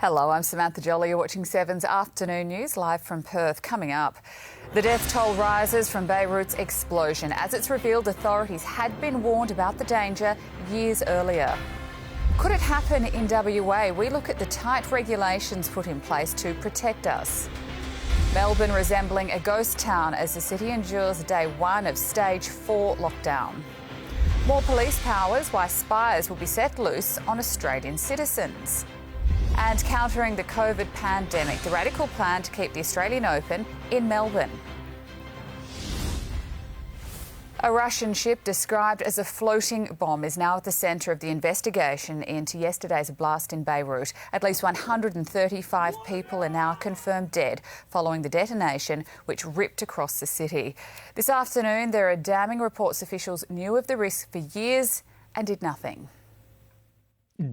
Hello, I'm Samantha. You're watching 7's Afternoon News live from Perth. Coming up, the death toll rises from Beirut's explosion. As it's revealed, authorities had been warned about the danger years earlier. Could it happen in WA? We look at the tight regulations put in place to protect us. Melbourne resembling a ghost town as the city endures day one of stage 4 lockdown. More police powers, why spies will be set loose on Australian citizens. And countering the COVID pandemic, the radical plan to keep the Australian Open in Melbourne. A Russian ship described as a floating bomb is now at the centre of the investigation into yesterday's blast in Beirut. At least 135 people are now confirmed dead following the detonation, which ripped across the city. This afternoon, there are damning reports officials knew of the risk for years and did nothing.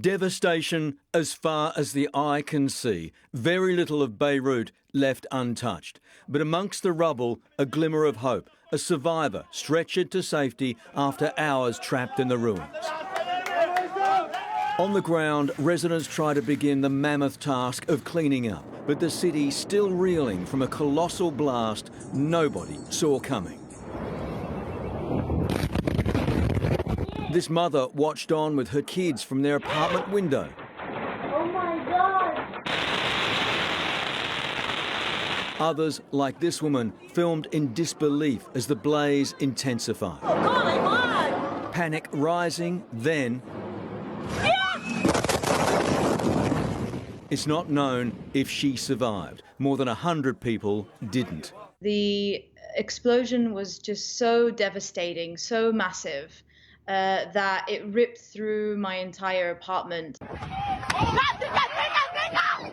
Devastation as far as the eye can see. Very little of Beirut left untouched. But amongst the rubble, a glimmer of hope. A survivor stretchered to safety after hours trapped in the ruins. On the ground, residents try to begin the mammoth task of cleaning up. But the city still reeling from a colossal blast nobody saw coming. This mother watched on with her kids from their apartment window. Oh my God! Others, like this woman, filmed in disbelief as the blaze intensified. Oh my God! Panic rising, then... It's not known if she survived. More than 100 people didn't. The explosion was just so devastating, so massive. That it ripped through my entire apartment.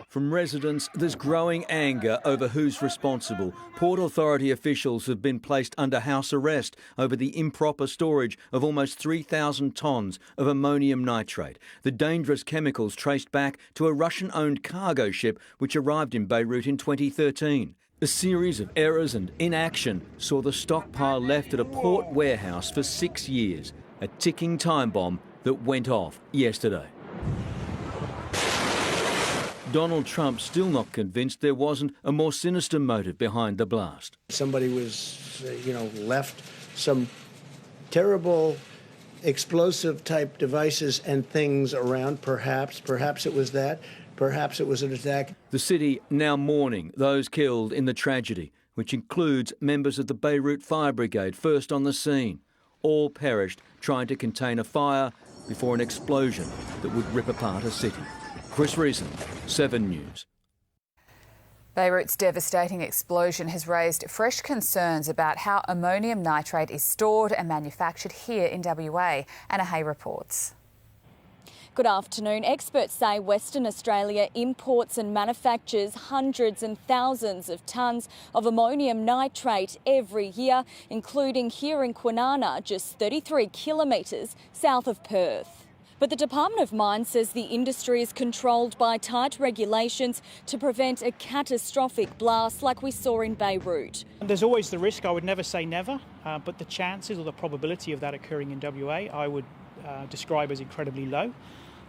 From residents, there's growing anger over who's responsible. Port Authority officials have been placed under house arrest over the improper storage of almost 3,000 tonnes of ammonium nitrate. The dangerous chemicals traced back to a Russian-owned cargo ship which arrived in Beirut in 2013. A series of errors and inaction saw the stockpile left at a port warehouse for 6 years. A ticking time bomb that went off yesterday. Donald Trump still not convinced there wasn't a more sinister motive behind the blast. Somebody was, left some terrible explosive type devices and things around, perhaps it was that, perhaps it was an attack. The city now mourning those killed in the tragedy, which includes members of the Beirut Fire Brigade first on the scene. All perished trying to contain a fire before an explosion that would rip apart a city. Chris Reason, 7 News. Beirut's devastating explosion has raised fresh concerns about how ammonium nitrate is stored and manufactured here in WA. Anna Hay reports. Good afternoon. Experts say Western Australia imports and manufactures hundreds and thousands of tonnes of ammonium nitrate every year, including here in Kwinana, just 33 kilometres south of Perth. But the Department of Mines says the industry is controlled by tight regulations to prevent a catastrophic blast like we saw in Beirut. There's always the risk. I would never say never, but the chances or the probability of that occurring in WA I would describe as incredibly low.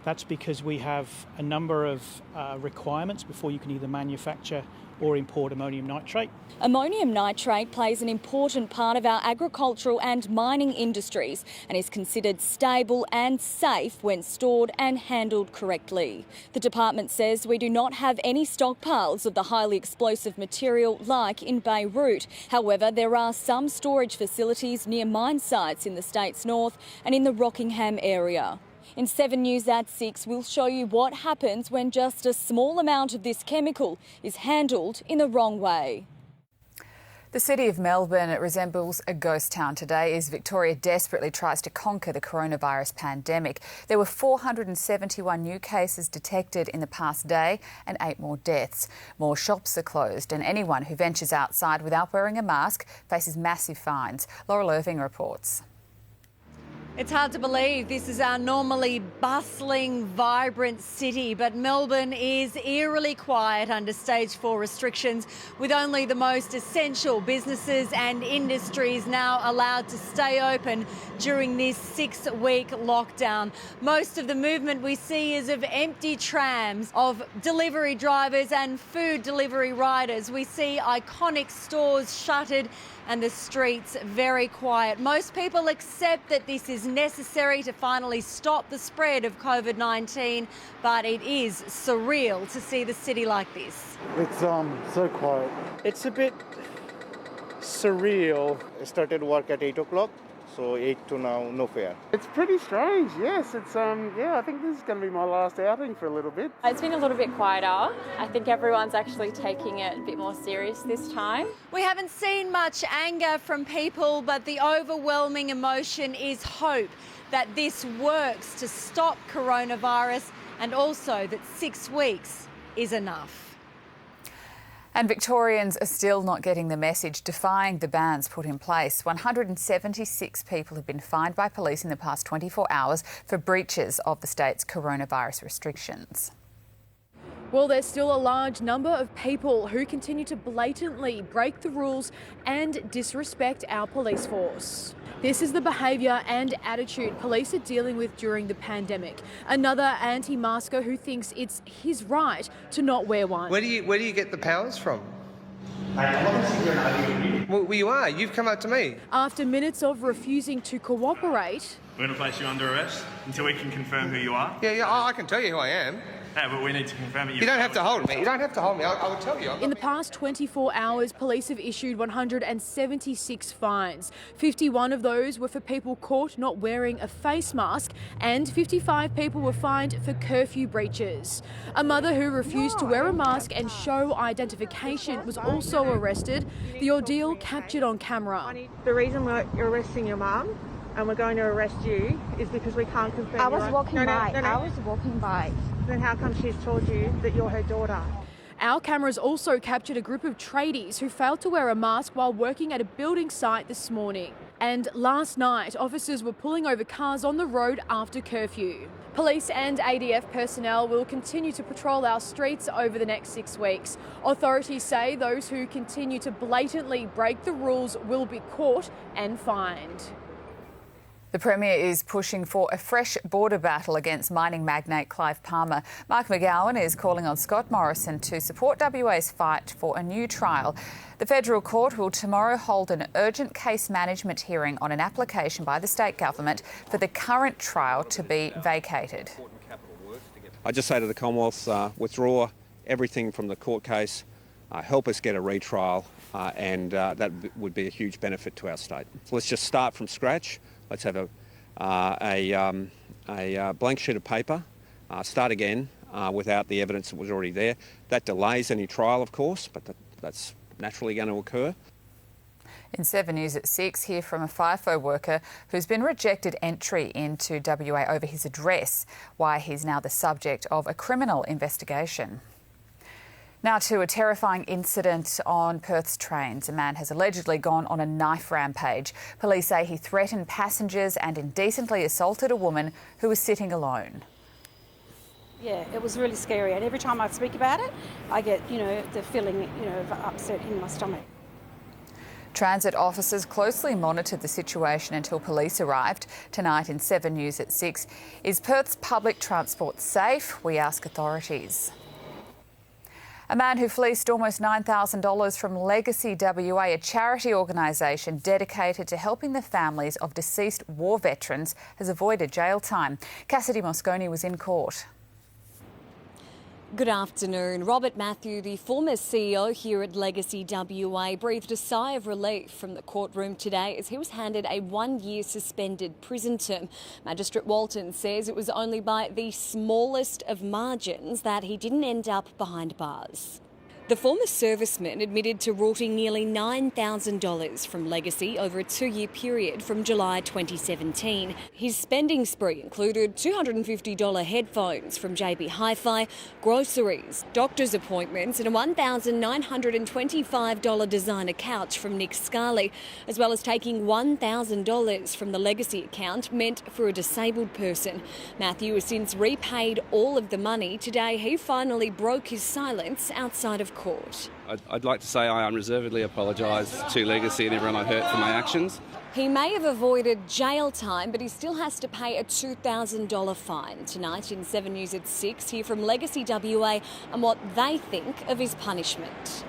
That's because we have a number of requirements before you can either manufacture or import ammonium nitrate. Ammonium nitrate plays an important part of our agricultural and mining industries and is considered stable and safe when stored and handled correctly. The department says we do not have any stockpiles of the highly explosive material like in Beirut. However, there are some storage facilities near mine sites in the state's north and in the Rockingham area. In 7 News at 6, we'll show you what happens when just a small amount of this chemical is handled in the wrong way. The city of Melbourne resembles a ghost town today as Victoria desperately tries to conquer the coronavirus pandemic. There were 471 new cases detected in the past day and 8 more deaths. More shops are closed and anyone who ventures outside without wearing a mask faces massive fines. Laurel Irving reports. It's hard to believe this is our normally bustling, vibrant city, but Melbourne is eerily quiet under stage 4 restrictions, with only the most essential businesses and industries now allowed to stay open during this 6-week lockdown. Most of the movement we see is of empty trams, of delivery drivers and food delivery riders. We see iconic stores shuttered and the streets very quiet. Most people accept that this is necessary to finally stop the spread of COVID-19, but it is surreal to see the city like this. It's so quiet. It's a bit surreal. I started work at 8 o'clock, so 8 to now, no fare. It's pretty strange, yes. It's I think this is going to be my last outing for a little bit. It's been a little bit quieter. I think everyone's actually taking it a bit more serious this time. We haven't seen much anger from people, but the overwhelming emotion is hope that this works to stop coronavirus, and also that 6 weeks is enough. And Victorians are still not getting the message, defying the bans put in place. 176 people have been fined by police in the past 24 hours for breaches of the state's coronavirus restrictions. Well, there's still a large number of people who continue to blatantly break the rules and disrespect our police force. This is the behaviour and attitude police are dealing with during the pandemic. Another anti-masker who thinks it's his right to not wear one. Where do you get the powers from? Well, you are. You've come up to me. After minutes of refusing to cooperate... We're going to place you under arrest until we can confirm who you are. Yeah, I can tell you who I am. Yeah, but we need to confirm it. You don't have to hold me. You don't have to hold me. I will tell you. In the past 24 hours, police have issued 176 fines. 51 of those were for people caught not wearing a face mask, and 55 people were fined for curfew breaches. A mother who refused to wear a mask and show identification was also arrested. The ordeal captured on camera. The reason we're arresting your mum and we're going to arrest you is because we can't confirm. I was walking by. I was walking by. Then how come she's told you that you're her daughter? Our cameras also captured a group of tradies who failed to wear a mask while working at a building site this morning. And last night, officers were pulling over cars on the road after curfew. Police and ADF personnel will continue to patrol our streets over the next 6 weeks. Authorities say those who continue to blatantly break the rules will be caught and fined. The Premier is pushing for a fresh border battle against mining magnate Clive Palmer. Mark McGowan is calling on Scott Morrison to support WA's fight for a new trial. The Federal Court will tomorrow hold an urgent case management hearing on an application by the state government for the current trial to be vacated. I just say to the Commonwealth, withdraw everything from the court case, help us get a retrial, and that would be a huge benefit to our state. So let's just start from scratch. Let's have a blank sheet of paper, start again without the evidence that was already there. That delays any trial, of course, but that's naturally going to occur. In 7 News at 6, hear from a FIFO worker who's been rejected entry into WA over his address, why he's now the subject of a criminal investigation. Now to a terrifying incident on Perth's trains. A man has allegedly gone on a knife rampage. Police say he threatened passengers and indecently assaulted a woman who was sitting alone. Yeah, it was really scary, and every time I speak about it, I get, the feeling, of upset in my stomach. Transit officers closely monitored the situation until police arrived. Tonight in 7 News at 6, is Perth's public transport safe? We ask authorities. A man who fleeced almost $9,000 from Legacy WA, a charity organisation dedicated to helping the families of deceased war veterans, has avoided jail time. Cassidy Moscone was in court. Good afternoon. Robert Matthew, the former CEO here at Legacy WA, breathed a sigh of relief from the courtroom today as he was handed a 1-year suspended prison term. Magistrate Walton says it was only by the smallest of margins that he didn't end up behind bars. The former serviceman admitted to rorting nearly $9,000 from Legacy over a 2-year period from July 2017. His spending spree included $250 headphones from JB Hi-Fi, groceries, doctor's appointments and a $1,925 designer couch from Nick Scarley, as well as taking $1,000 from the Legacy account meant for a disabled person. Matthew has since repaid all of the money. Today he finally broke his silence outside of court. I'd like to say I unreservedly apologise to Legacy and everyone I hurt for my actions. He may have avoided jail time, but he still has to pay a $2,000 fine. Tonight in 7 News at 6, hear from Legacy WA and what they think of his punishment.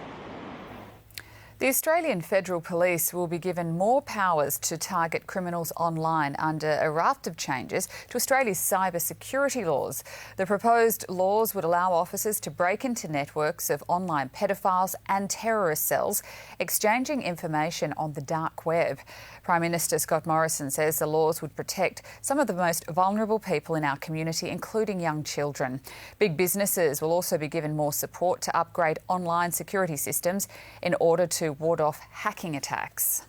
The Australian Federal Police will be given more powers to target criminals online under a raft of changes to Australia's cyber security laws. The proposed laws would allow officers to break into networks of online pedophiles and terrorist cells, exchanging information on the dark web. Prime Minister Scott Morrison says the laws would protect some of the most vulnerable people in our community, including young children. Big businesses will also be given more support to upgrade online security systems in order to ward off hacking attacks.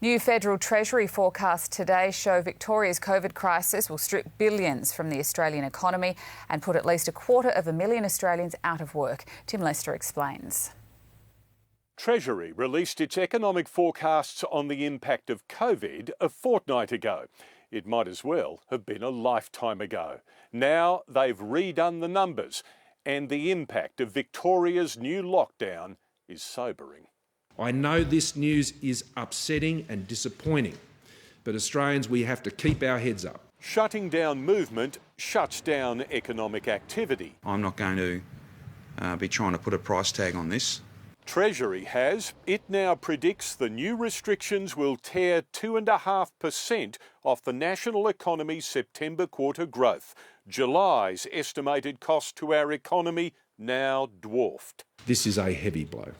New federal Treasury forecasts today show Victoria's COVID crisis will strip billions from the Australian economy and put at least 250,000 Australians out of work. Tim Lester explains. Treasury released its economic forecasts on the impact of COVID a fortnight ago. It might as well have been a lifetime ago. Now they've redone the numbers, and the impact of Victoria's new lockdown is sobering. I know this news is upsetting and disappointing, but Australians, we have to keep our heads up. Shutting down movement shuts down economic activity. I'm not going to be trying to put a price tag on this. Treasury has. It now predicts the new restrictions will tear 2.5% off the national economy's September quarter growth. July's estimated cost to our economy now dwarfed. This is a heavy blow.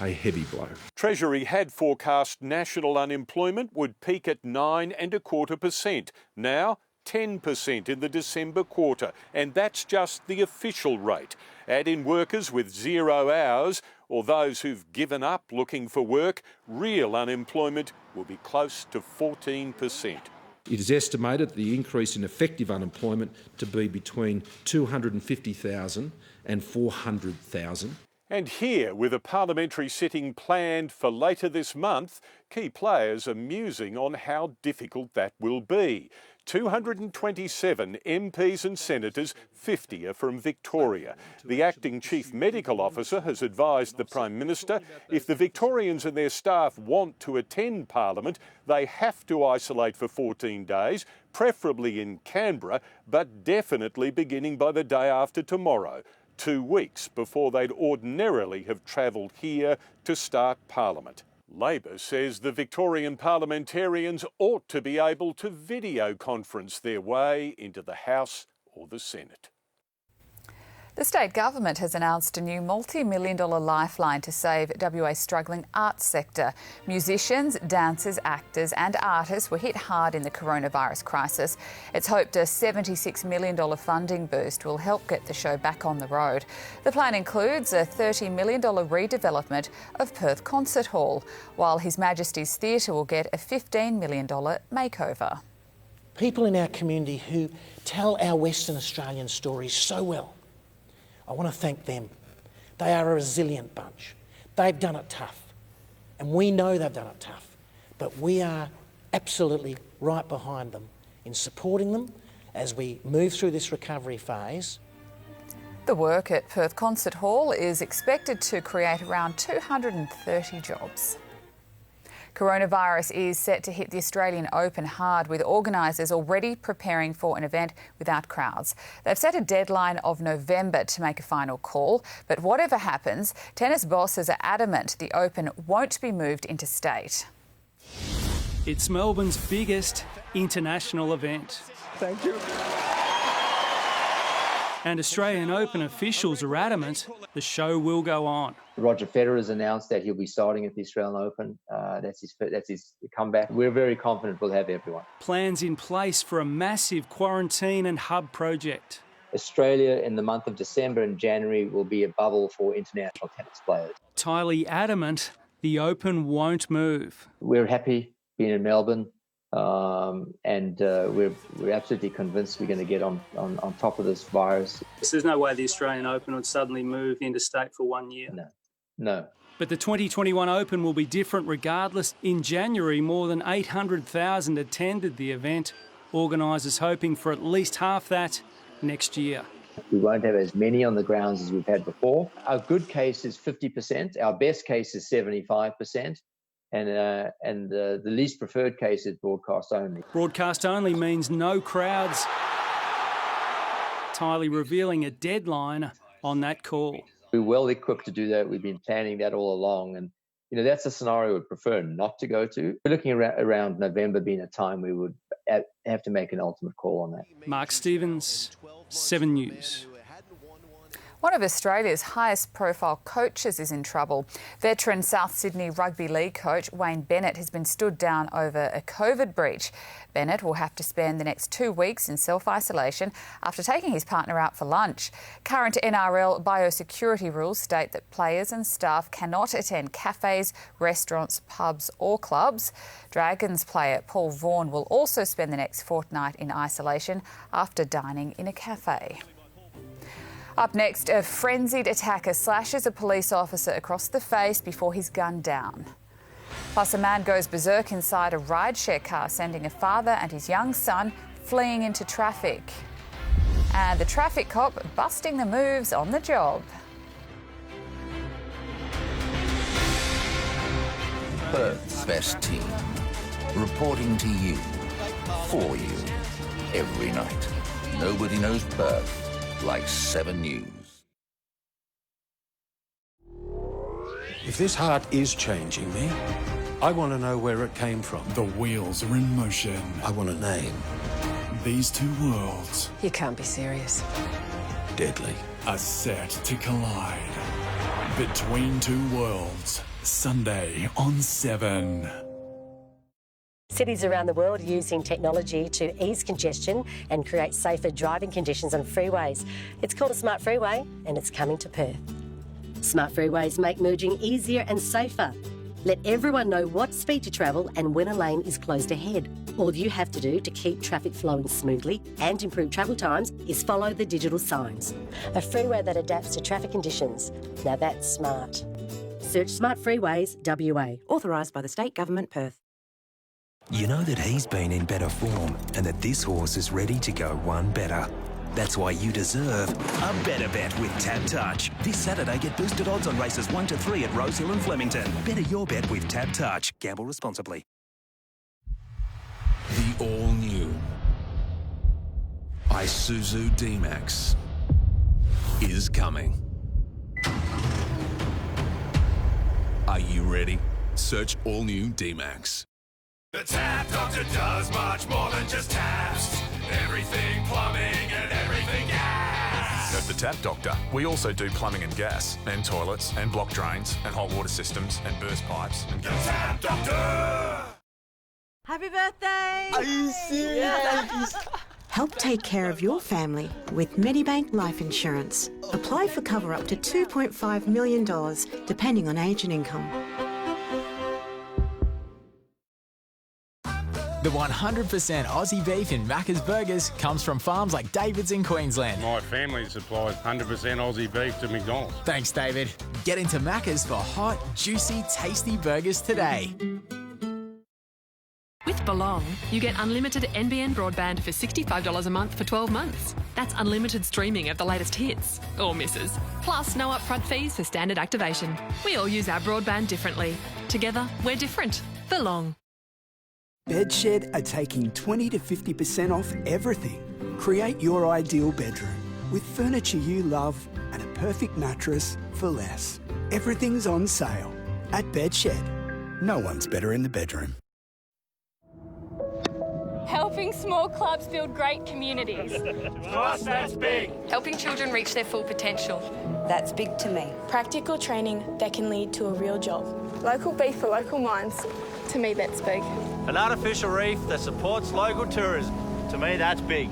A heavy blow. Treasury had forecast national unemployment would peak at 9.25%. Now 10% in the December quarter, and that's just the official rate. Add in workers with 0 hours or those who've given up looking for work, real unemployment will be close to 14%. It is estimated the increase in effective unemployment to be between 250,000 and 400,000. And here, with a parliamentary sitting planned for later this month, key players are musing on how difficult that will be. 227 MPs and senators, 50 are from Victoria. The acting chief medical officer has advised the Prime Minister if the Victorians and their staff want to attend Parliament, they have to isolate for 14 days, preferably in Canberra, but definitely beginning by the day after tomorrow, 2 weeks before they'd ordinarily have travelled here to start Parliament. Labor says the Victorian parliamentarians ought to be able to video conference their way into the House or the Senate. The state government has announced a new multi-million-dollar lifeline to save WA's struggling arts sector. Musicians, dancers, actors and artists were hit hard in the coronavirus crisis. It's hoped a $76 million funding boost will help get the show back on the road. The plan includes a $30 million redevelopment of Perth Concert Hall, while His Majesty's Theatre will get a $15 million makeover. People in our community who tell our Western Australian stories so well, I want to thank them. They are a resilient bunch. They've done it tough, and we know they've done it tough, but we are absolutely right behind them in supporting them as we move through this recovery phase. The work at Perth Concert Hall is expected to create around 230 jobs. Coronavirus is set to hit the Australian Open hard, with organisers already preparing for an event without crowds. They've set a deadline of November to make a final call, but whatever happens, tennis bosses are adamant the Open won't be moved interstate. It's Melbourne's biggest international event. Thank you. And Australian Open officials are adamant the show will go on. Roger Federer has announced that he'll be starting at the Australian Open. That's his comeback. We're very confident we'll have everyone. Plans in place for a massive quarantine and hub project. Australia in the month of December and January will be a bubble for international tennis players. Tylee adamant the Open won't move. We're happy being in Melbourne, and we're absolutely convinced we're going to get on top of this virus. There's no way the Australian Open would suddenly move interstate for 1 year. No. But the 2021 Open will be different regardless. In January, more than 800,000 attended the event. Organisers hoping for at least half that next year. We won't have as many on the grounds as we've had before. Our good case is 50%. Our best case is 75%. And the least preferred case is broadcast only. Broadcast only means no crowds. Tylee revealing a deadline on that call. We're well equipped to do that. We've been planning that all along. And, that's a scenario we'd prefer not to go to. We're looking around November being a time we would have to make an ultimate call on that. Mark Stevens, 7 News. One of Australia's highest profile coaches is in trouble. Veteran South Sydney Rugby League coach Wayne Bennett has been stood down over a COVID breach. Bennett will have to spend the next 2 weeks in self-isolation after taking his partner out for lunch. Current NRL biosecurity rules state that players and staff cannot attend cafes, restaurants, pubs or clubs. Dragons player Paul Vaughan will also spend the next fortnight in isolation after dining in a cafe. Up next, a frenzied attacker slashes a police officer across the face before he's gunned down. Plus, a man goes berserk inside a rideshare car, sending a father and his young son fleeing into traffic. And the traffic cop busting the moves on the job. Perth's best team, reporting to you, for you, every night. Nobody knows Perth like 7 News. If this heart is changing me, I want to know where it came from. The wheels are in motion. I want a name. These two worlds. You can't be serious. Deadly. Are set to collide. Between Two Worlds. Sunday on 7. Cities around the world are using technology to ease congestion and create safer driving conditions on freeways. It's called a smart freeway and it's coming to Perth. Smart freeways make merging easier and safer. Let everyone know what speed to travel and when a lane is closed ahead. All you have to do to keep traffic flowing smoothly and improve travel times is follow the digital signs. A freeway that adapts to traffic conditions. Now that's smart. Search Smart Freeways WA. Authorised by the State Government, Perth. You know that he's been in better form and that this horse is ready to go one better. That's why you deserve a better bet with Tab Touch. This Saturday, get boosted odds on races 1 to 3 at Rosehill and Flemington. Better your bet with Tab Touch. Gamble responsibly. The all-new Isuzu D-Max is coming. Are you ready? Search all-new D-Max. The Tap Doctor does much more than just taps. Everything plumbing and everything gas. At the Tap Doctor, we also do plumbing and gas, and toilets, and block drains, and hot water systems, and burst pipes. And the Tap Doctor! Happy birthday! Are you serious? Yeah. Help take care of your family with Medibank Life Insurance. Apply for cover up to $2.5 million, depending on age and income. The 100% Aussie beef in Macca's Burgers comes from farms like David's in Queensland. My family supplies 100% Aussie beef to McDonald's. Thanks, David. Get into Macca's for hot, juicy, tasty burgers today. With Belong, you get unlimited NBN broadband for $65 a month for 12 months. That's unlimited streaming of the latest hits, or misses. Plus, no upfront fees for standard activation. We all use our broadband differently. Together, we're different. Belong. Bedshed are taking 20 to 50% off everything. Create your ideal bedroom with furniture you love and a perfect mattress for less. Everything's on sale at Bedshed. No one's better in the bedroom. Helping small clubs build great communities. To us, that's big. Helping children reach their full potential. That's big to me. Practical training that can lead to a real job. Local beef for local minds. To me, that's big. An artificial reef that supports local tourism. To me, that's big.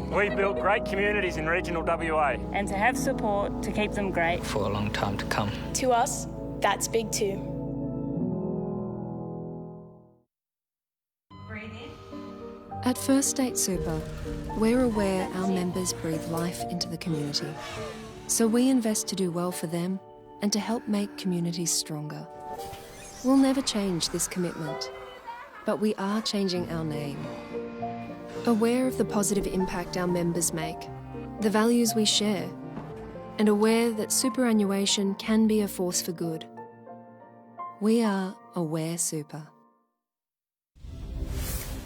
We built great communities in regional WA. And to have support to keep them great. For a long time to come. To us, that's big too. At First State Super, we're aware our members breathe life into the community. So we invest to do well for them and to help make communities stronger. We'll never change this commitment, but we are changing our name. Aware of the positive impact our members make, the values we share, and aware that superannuation can be a force for good. We are Aware Super.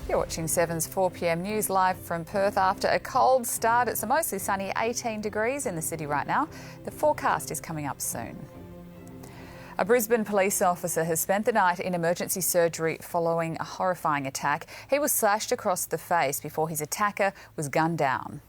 You're watching 7's 4pm news live from Perth. After a cold start, it's a mostly sunny 18 degrees in the city right now. The forecast is coming up soon. A Brisbane police officer has spent the night in emergency surgery following a horrifying attack. He was slashed across the face before his attacker was gunned down.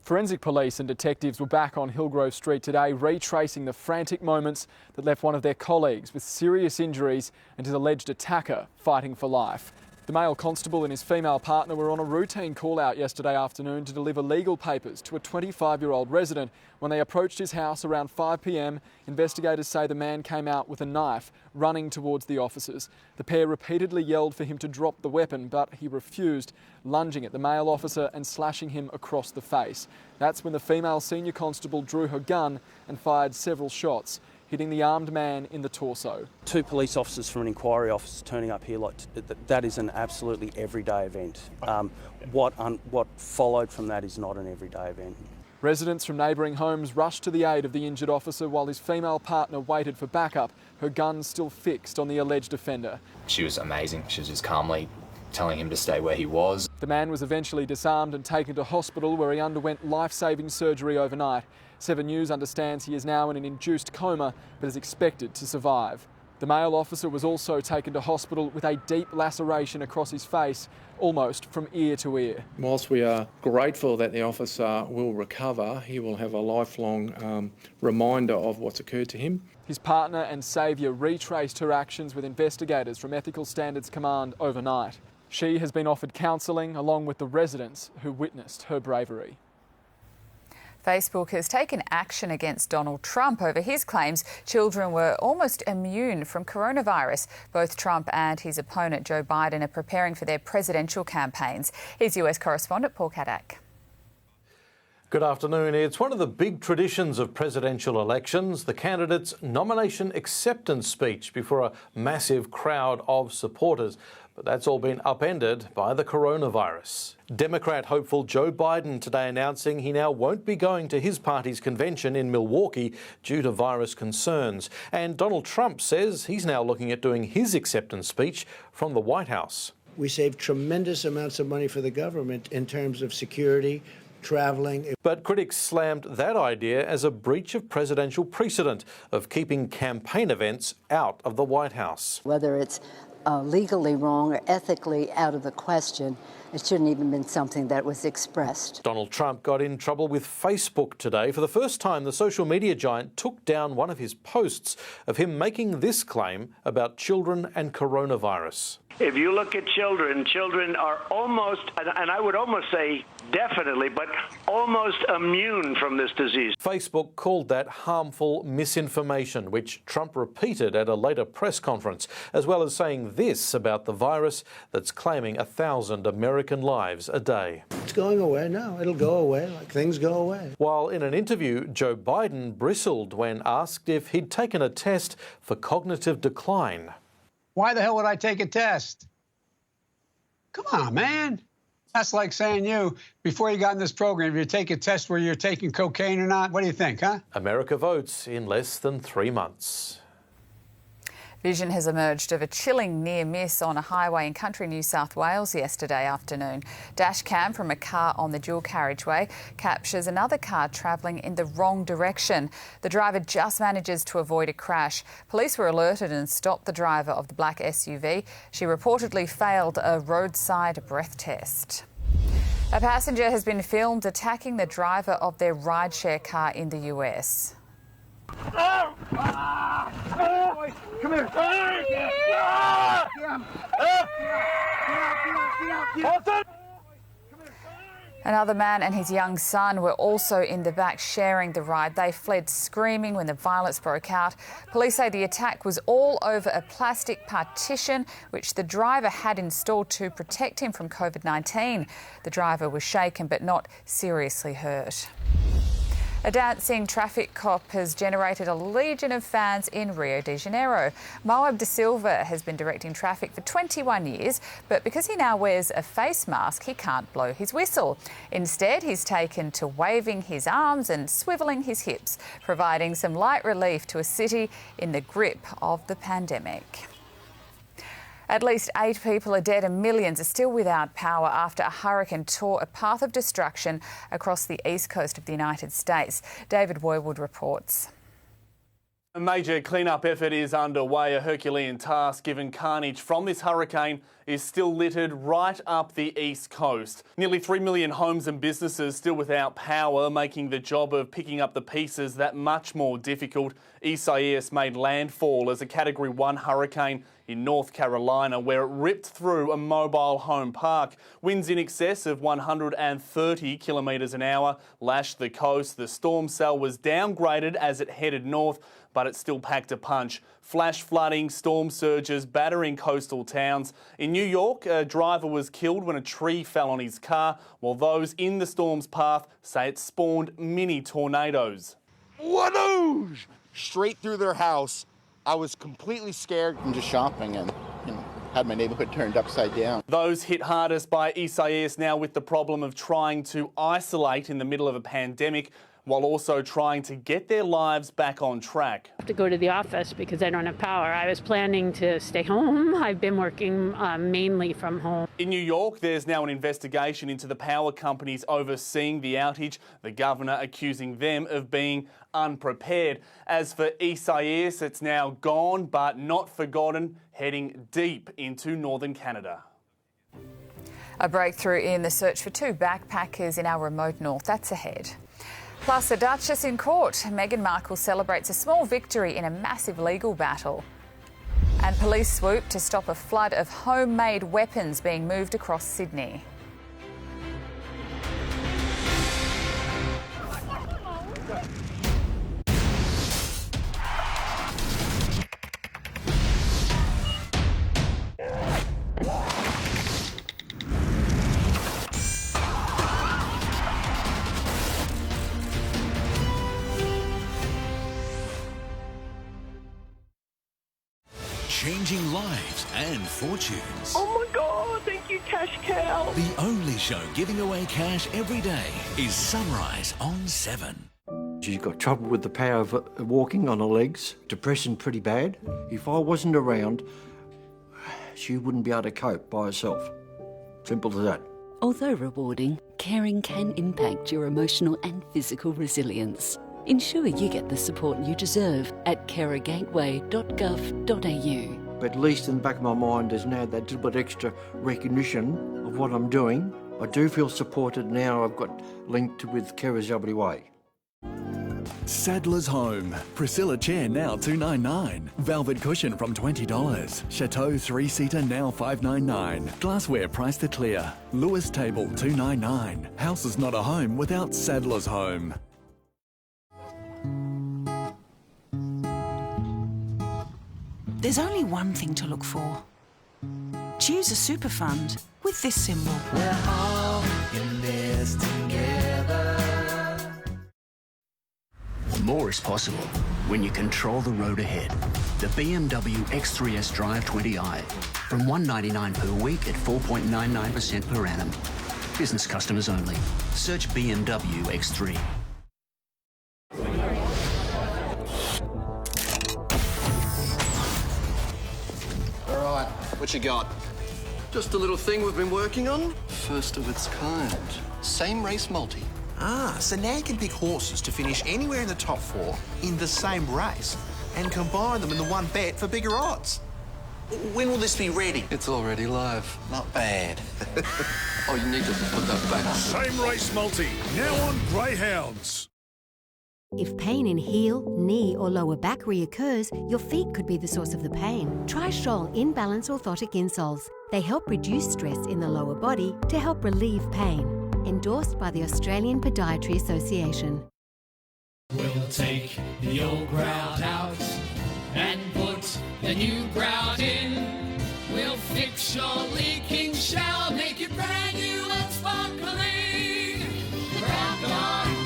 Forensic police and detectives were back on Hillgrove Street today, retracing the frantic moments that left one of their colleagues with serious injuries and his alleged attacker fighting for life. The male constable and his female partner were on a routine call-out yesterday afternoon to deliver legal papers to a 25-year-old resident. When they approached his house around 5 p.m, investigators say the man came out with a knife, running towards the officers. The pair repeatedly yelled for him to drop the weapon, but he refused, lunging at the male officer and slashing him across the face. That's when the female senior constable drew her gun and fired several shots, hitting the armed man in the torso. 2 police officers from an inquiry office turning up here, that is an absolutely everyday event. What followed from that is not an everyday event. Residents from neighbouring homes rushed to the aid of the injured officer while his female partner waited for backup, her gun still fixed on the alleged offender. She was amazing. She was just calmly telling him to stay where he was. The man was eventually disarmed and taken to hospital where he underwent life-saving surgery overnight. 7 News understands he is now in an induced coma but is expected to survive. The male officer was also taken to hospital with a deep laceration across his face, almost from ear to ear. Whilst we are grateful that the officer will recover, he will have a lifelong reminder of what's occurred to him. His partner and saviour retraced her actions with investigators from Ethical Standards Command overnight. She has been offered counselling along with the residents who witnessed her bravery. Facebook has taken action against Donald Trump over his claims children were almost immune from coronavirus. Both Trump and his opponent Joe Biden are preparing for their presidential campaigns. Here's US correspondent Paul Kadak. Good afternoon. It's one of the big traditions of presidential elections, the candidate's nomination acceptance speech before a massive crowd of supporters. But that's all been upended by the coronavirus. Democrat hopeful Joe Biden today announcing he now won't be going to his party's convention in Milwaukee due to virus concerns. And Donald Trump says he's now looking at doing his acceptance speech from the White House. We save tremendous amounts of money for the government in terms of security, travelling. But critics slammed that idea as a breach of presidential precedent of keeping campaign events out of the White House. Whether it's legally wrong or ethically out of the question, it shouldn't even been something that was expressed. Donald Trump got in trouble with Facebook today. For the first time, the social media giant took down one of his posts of him making this claim about children and coronavirus. If you look at children are almost, and I would almost say definitely, but almost immune from this disease. Facebook called that harmful misinformation, which Trump repeated at a later press conference, as well as saying this about the virus that's claiming 1,000 American lives a day. It's going away now. It'll go away like things go away. While in an interview, Joe Biden bristled when asked if he'd taken a test for cognitive decline. Why the hell would I take a test? Come on, man. That's like saying before you got in this program, if you take a test where you're taking cocaine or not, what do you think, huh? America votes in less than 3 months. Vision has emerged of a chilling near miss on a highway in country New South Wales yesterday afternoon. Dash cam from a car on the dual carriageway captures another car travelling in the wrong direction. The driver just manages to avoid a crash. Police were alerted and stopped the driver of the black SUV. She reportedly failed a roadside breath test. A passenger has been filmed attacking the driver of their rideshare car in the US. Come here. Another man and his young son were also in the back sharing the ride. They fled screaming when the violence broke out. Police say the attack was all over a plastic partition which the driver had installed to protect him from COVID-19. The driver was shaken but not seriously hurt. A dancing traffic cop has generated a legion of fans in Rio de Janeiro. Moab de Silva has been directing traffic for 21 years, but because he now wears a face mask, he can't blow his whistle. Instead, he's taken to waving his arms and swivelling his hips, providing some light relief to a city in the grip of the pandemic. At least 8 people are dead and millions are still without power after a hurricane tore a path of destruction across the east coast of the United States. David Woywood reports. A major clean-up effort is underway, a Herculean task given carnage from this hurricane is still littered right up the east coast. Nearly 3 million homes and businesses still without power, making the job of picking up the pieces that much more difficult. Isaias made landfall as a Category 1 hurricane in North Carolina, where it ripped through a mobile home park. Winds in excess of 130 kilometres an hour lashed the coast. The storm cell was downgraded as it headed north, but it still packed a punch. Flash flooding, storm surges battering coastal towns. In New York, a driver was killed when a tree fell on his car, while those in the storm's path say it spawned mini tornadoes. Whoosh! Straight through their house. I was completely scared. I'm just shopping and, had my neighbourhood turned upside down. Those hit hardest by Isaias now with the problem of trying to isolate in the middle of a pandemic, while also trying to get their lives back on track. I have to go to the office because I don't have power. I was planning to stay home. I've been working mainly from home. In New York, there's now an investigation into the power companies overseeing the outage, the governor accusing them of being unprepared. As for Isaias, it's now gone but not forgotten, heading deep into northern Canada. A breakthrough in the search for 2 backpackers in our remote north. That's ahead. Plus, a Duchess in court. Meghan Markle celebrates a small victory in a massive legal battle. And police swoop to stop a flood of homemade weapons being moved across Sydney. Changing lives and fortunes. Oh my God, thank you, Cash Cow. The only show giving away cash every day is Sunrise on 7. She's got trouble with the power of walking on her legs, depression pretty bad. If I wasn't around, she wouldn't be able to cope by herself. Simple as that. Although rewarding, caring can impact your emotional and physical resilience. Ensure you get the support you deserve at carergateway.gov.au. But at least in the back of my mind, there's now that little bit extra recognition of what I'm doing. I do feel supported now. I've got linked with Carers WA. Sadler's Home. Priscilla chair now $299. Velvet cushion from $20. Chateau 3-seater now $599. Glassware priced to clear. Lewis table $299. House is not a home without Sadler's Home. There's only one thing to look for. Choose a super fund with this symbol. We're all in this together. More is possible when you control the road ahead. The BMW X3S Drive 20i. From $199 per week at 4.99% per annum. Business customers only. Search BMW X3. What you got? Just a little thing we've been working on. First of its kind. Same race multi. Ah, so now you can pick horses to finish anywhere in the top 4 in the same race and combine them in the one bet for bigger odds. When will this be ready? It's already live. Not bad. Oh, you need to put that back. Same race multi, now on Greyhounds. If pain in heel, knee or lower back reoccurs, your feet could be the source of the pain. Try Scholl In-Balance Orthotic Insoles. They help reduce stress in the lower body to help relieve pain. Endorsed by the Australian Podiatry Association. We'll take the old grout out and put the new grout in. We'll fix your leaking shower, make it brand new and sparkling. Grout Gone.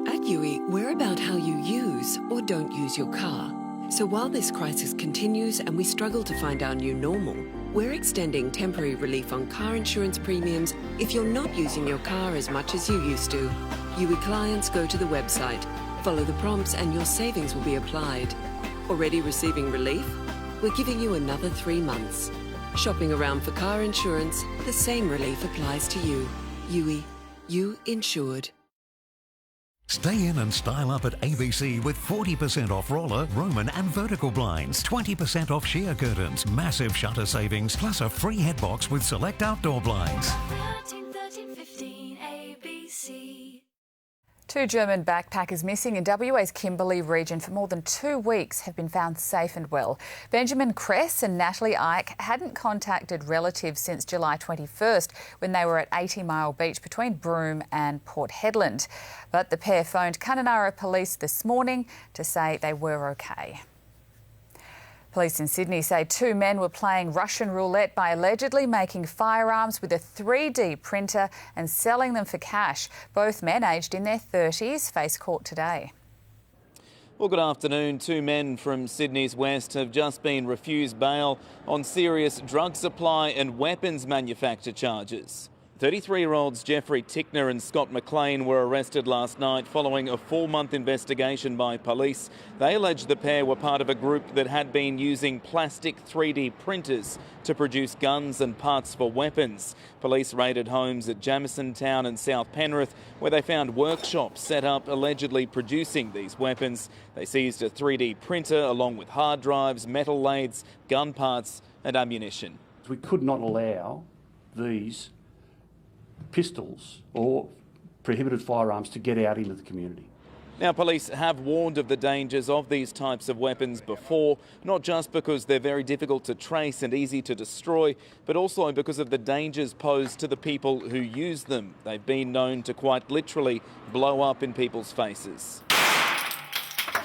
At UE, we're about how you use or don't use your car. So while this crisis continues and we struggle to find our new normal, we're extending temporary relief on car insurance premiums if you're not using your car as much as you used to. UE clients go to the website, follow the prompts and your savings will be applied. Already receiving relief? We're giving you another 3 months. Shopping around for car insurance, the same relief applies to you. UE, you insured. Stay in and style up at ABC with 40% off roller, Roman and vertical blinds, 20% off sheer curtains, massive shutter savings, plus a free headbox with select outdoor blinds. 13, ABC. 2 German backpackers missing in WA's Kimberley region for more than 2 weeks have been found safe and well. Benjamin Kress and Natalie Ike hadn't contacted relatives since July 21st when they were at 80 Mile Beach between Broome and Port Hedland. But the pair phoned Kununurra Police this morning to say they were okay. Police in Sydney say 2 men were playing Russian roulette by allegedly making firearms with a 3D printer and selling them for cash. Both men, aged in their 30s, face court today. Well, good afternoon. 2 men from Sydney's west have just been refused bail on serious drug supply and weapons manufacture charges. 33-year-olds Jeffrey Tickner and Scott McLean were arrested last night following a 4-month investigation by police. They allege the pair were part of a group that had been using plastic 3D printers to produce guns and parts for weapons. Police raided homes at Jamison Town and South Penrith, where they found workshops set up allegedly producing these weapons. They seized a 3D printer along with hard drives, metal lathes, gun parts and ammunition. We could not allow these pistols or prohibited firearms to get out into the community. Now, police have warned of the dangers of these types of weapons before, not just because they're very difficult to trace and easy to destroy, but also because of the dangers posed to the people who use them. They've been known to quite literally blow up in people's faces.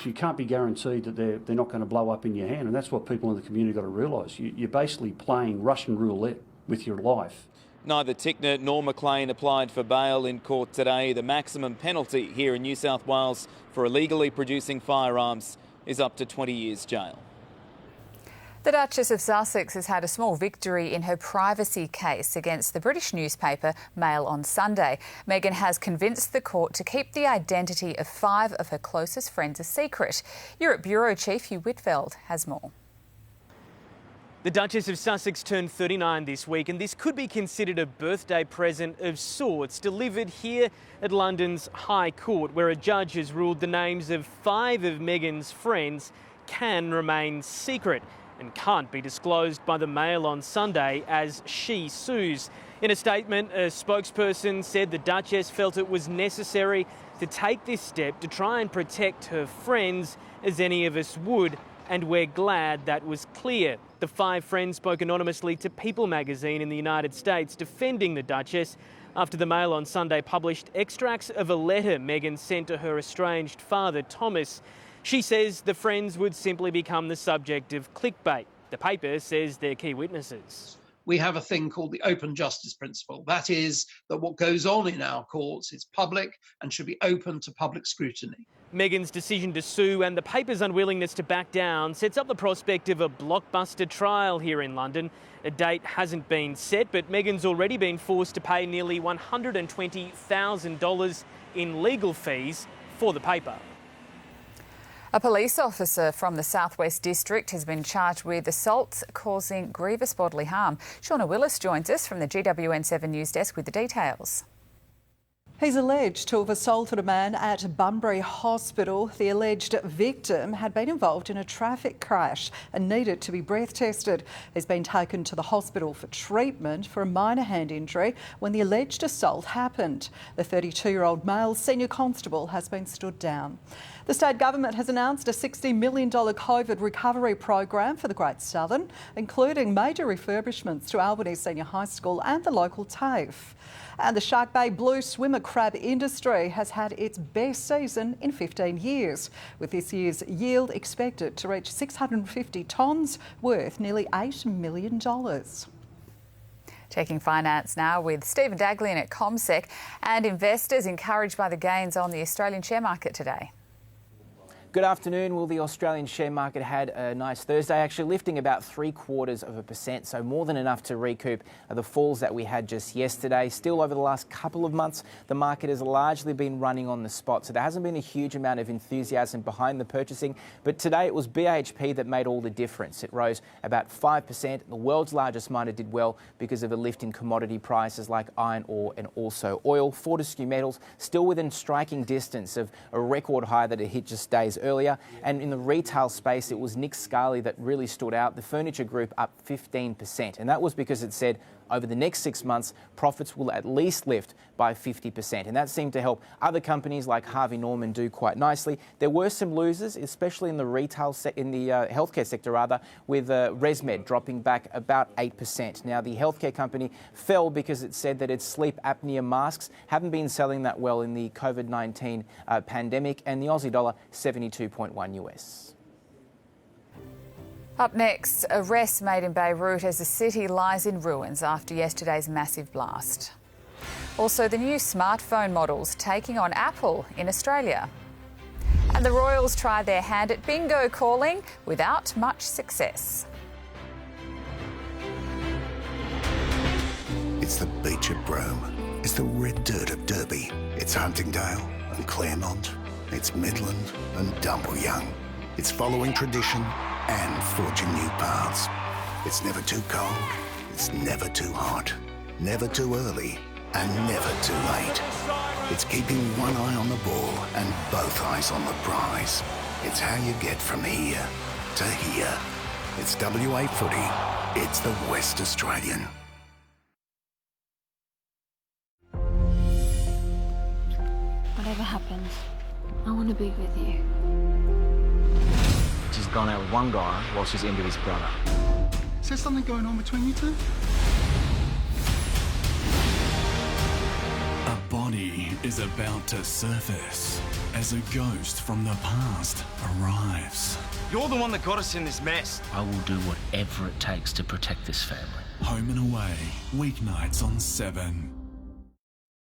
You can't be guaranteed that they're not going to blow up in your hand, and that's what people in the community got to realise. You're basically playing Russian roulette with your life. Neither Tickner nor McLean applied for bail in court today. The maximum penalty here in New South Wales for illegally producing firearms is up to 20 years jail. The Duchess of Sussex has had a small victory in her privacy case against the British newspaper Mail on Sunday. Meghan has convinced the court to keep the identity of 5 of her closest friends a secret. Europe Bureau Chief Hugh Whitfeld has more. The Duchess of Sussex turned 39 this week, and this could be considered a birthday present of sorts, delivered here at London's High Court, where a judge has ruled the names of 5 of Meghan's friends can remain secret and can't be disclosed by the Mail on Sunday as she sues. In a statement, a spokesperson said the Duchess felt it was necessary to take this step to try and protect her friends, as any of us would, and we're glad that was clear. The 5 friends spoke anonymously to People magazine in the United States, defending the Duchess after the Mail on Sunday published extracts of a letter Meghan sent to her estranged father, Thomas. She says the friends would simply become the subject of clickbait. The paper says they're key witnesses. We have a thing called the open justice principle. That is that what goes on in our courts is public and should be open to public scrutiny. Meghan's decision to sue and the paper's unwillingness to back down sets up the prospect of a blockbuster trial here in London. A date hasn't been set, but Meghan's already been forced to pay nearly $120,000 in legal fees for the paper. A police officer from the Southwest District has been charged with assaults causing grievous bodily harm. Shauna Willis joins us from the GWN7 News Desk with the details. He's alleged to have assaulted a man at Bunbury Hospital. The alleged victim had been involved in a traffic crash and needed to be breath tested. He's been taken to the hospital for treatment for a minor hand injury when the alleged assault happened. The 32-year-old male senior constable has been stood down. The state government has announced a $60 million COVID recovery program for the Great Southern, including major refurbishments to Albany Senior High School and the local TAFE. And the Shark Bay blue swimmer crab industry has had its best season in 15 years, with this year's yield expected to reach 650 tonnes, worth nearly $8 million. Checking finance now with Stephen Daglian at CommSec, and investors encouraged by the gains on the Australian share market today. Good afternoon. Well, the Australian share market had a nice Thursday, actually lifting about 0.75%, so more than enough to recoup the falls that we had just yesterday. Still, over the last couple of months, the market has largely been running on the spot, so there hasn't been a huge amount of enthusiasm behind the purchasing. But today it was BHP that made all the difference. It rose about 5%. The world's largest miner did well because of a lift in commodity prices like iron ore and also oil. Fortescue Metals still within striking distance of a record high that it hit just days earlier. And in the retail space, it was Nick Scali that really stood out. The furniture group up 15%. And that was because it said over the next 6 months, profits will at least lift by 50%. And that seemed to help other companies like Harvey Norman do quite nicely. There were some losers, especially in the retail healthcare sector rather, with ResMed dropping back about 8%. Now, the healthcare company fell because it said that its sleep apnea masks haven't been selling that well in the COVID-19 pandemic, and the Aussie dollar 72.1 US. Up next, arrests made in Beirut as the city lies in ruins after yesterday's massive blast. Also, the new smartphone models taking on Apple in Australia. And the Royals try their hand at bingo calling without much success. It's the beach at Broome. It's the red dirt of Derby. It's Huntingdale and Claremont. It's Midland and Dumbleyung. It's following tradition and forging new paths. It's never too cold, it's never too hot, never too early, and never too late. It's keeping one eye on the ball and both eyes on the prize. It's how you get from here to here. It's WA footy. It's the West Australian. Whatever happens, I want to be with you. She's gone out with one guy while she's into his brother. Is there something going on between you two? A body is about to surface as a ghost from the past arrives. You're the one that got us in this mess. I will do whatever it takes to protect this family. Home and Away, weeknights on 7.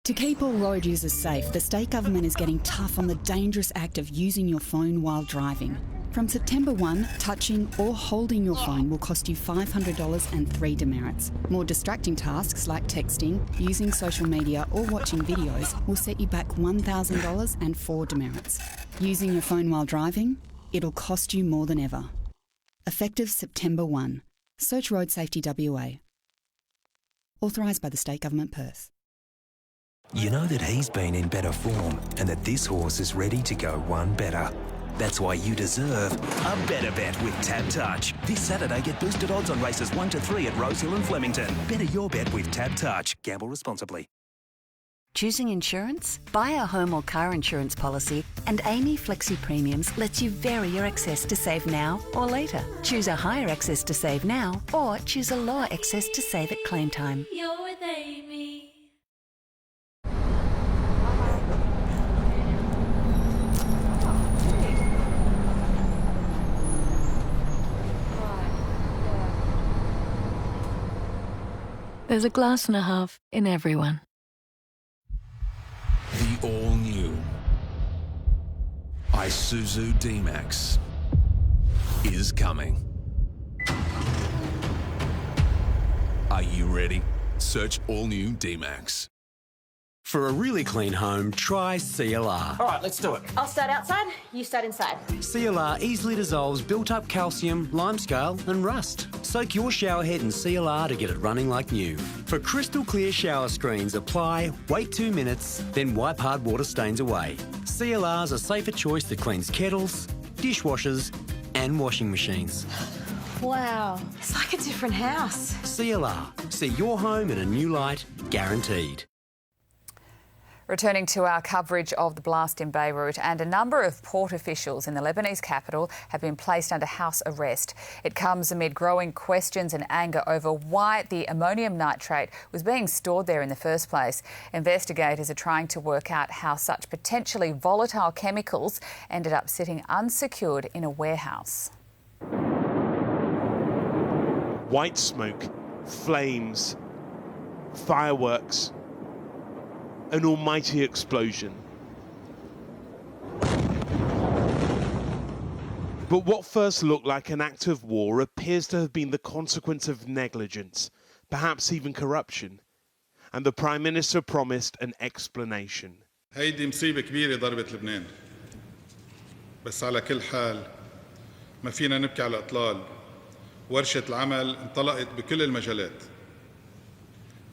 To keep all road users safe, the state government is getting tough on the dangerous act of using your phone while driving. From September 1, touching or holding your phone will cost you $500 and 3 demerits. More distracting tasks like texting, using social media or watching videos will set you back $1,000 and 4 demerits. Using your phone while driving, it'll cost you more than ever. Effective September 1. Search Road Safety WA. Authorised by the State Government, Perth. You know that he's been in better form and that this horse is ready to go one better. That's why you deserve a better bet with Tab Touch. This Saturday, get boosted odds on races 1 to 3 at Rosehill and Flemington. Better your bet with Tab Touch. Gamble responsibly. Choosing insurance? Buy a home or car insurance policy, and Amy Flexi Premiums lets you vary your excess to save now or later. Choose a higher excess to save now, or choose a lower excess to save at claim time. You're with Amy. There's a glass and a half in everyone. The all-new Isuzu D-Max is coming. Are you ready? Search all-new D-Max. For a really clean home, try CLR. All right, let's do it. I'll start outside, you start inside. CLR easily dissolves built-up calcium, limescale and rust. Soak your shower head in CLR to get it running like new. For crystal clear shower screens, apply, wait 2 minutes, then wipe hard water stains away. CLR's a safer choice that cleans kettles, dishwashers and washing machines. Wow, it's like a different house. CLR. See your home in a new light, guaranteed. Returning to our coverage of the blast in Beirut, and a number of port officials in the Lebanese capital have been placed under house arrest. It comes amid growing questions and anger over why the ammonium nitrate was being stored there in the first place. Investigators are trying to work out how such potentially volatile chemicals ended up sitting unsecured in a warehouse. White smoke, flames, fireworks. An almighty explosion. But what first looked like an act of war appears to have been the consequence of negligence, perhaps even corruption. And the Prime Minister promised an explanation. هيدي مصيبة كبيرة ضربت لبنان. بس على كل حال ما فينا نبكي على إطلال. ورشة العمل انطلقت بكل المجالات.